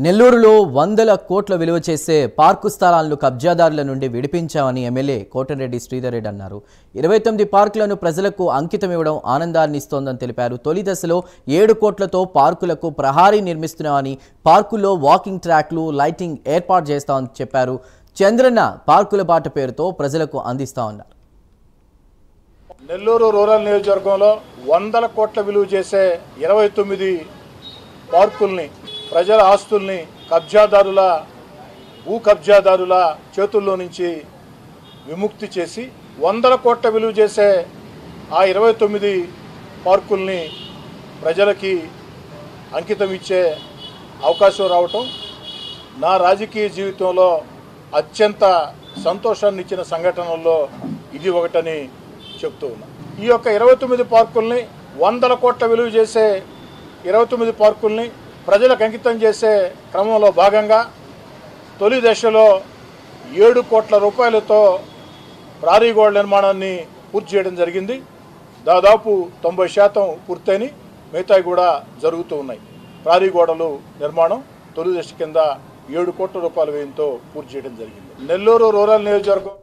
నెల్లూరులో వందల కోట్ల విలువ చేసే పార్కు స్థలాలను కబ్జాదారుల నుండి విడిపించామని ఎమ్మెల్యే కోటరెడ్డి శ్రీధర్ రెడ్డి అన్నారు. 29 పార్కులను ప్రజలకు అంకితం ఇవ్వడం ఆనందాన్ని ఇస్తోందని తెలిపారు. తొలి దశలో 7 కోట్లతో పార్కులకు ప్రహారీ నిర్మిస్తున్నామని, పార్కుల్లో వాకింగ్ ట్రాక్లు, లైటింగ్ ఏర్పాటు చేస్తామని చెప్పారు. చంద్రన్న పార్కుల బాట పేరుతో ప్రజలకు అందిస్తామన్నారు. నెల్లూరు రూరల్ నియోజకవర్గంలో వందల కోట్ల విలువ చేసే 29 పార్కుల్ని, ప్రజల ఆస్తుల్ని భూ కబ్జాదారుల చేతుల్లో నుంచి విముక్తి చేసి వందల కోట్ల విలువ చేసే ఆ 29 పార్కుల్ని ప్రజలకి అంకితం ఇచ్చే అవకాశం రావటం నా రాజకీయ జీవితంలో అత్యంత సంతోషాన్ని ఇచ్చిన సంఘటనల్లో ఇది ఒకటని చెప్తూ ఉన్నా. ఈ యొక్క 29 పార్కుల్ని, వందల కోట్ల విలువ చేసే 29 పార్కుల్ని ప్రజలకు అంకితం చేసే క్రమంలో భాగంగా తొలి దశలో 7 కోట్ల రూపాయలతో ప్రహరీ గోడ నిర్మాణాన్ని పూర్తి చేయడం జరిగింది. దాదాపు 90% పూర్తయినాయి, మిగతాయి కూడా జరుగుతూ ఉన్నాయి. ప్రహరీ గోడలు నిర్మాణం తొలి దశ కింద 7 కోట్ల రూపాయల వ్యయంతో పూర్తి చేయడం జరిగింది. నెల్లూరు రూరల్ నియోజకవర్గం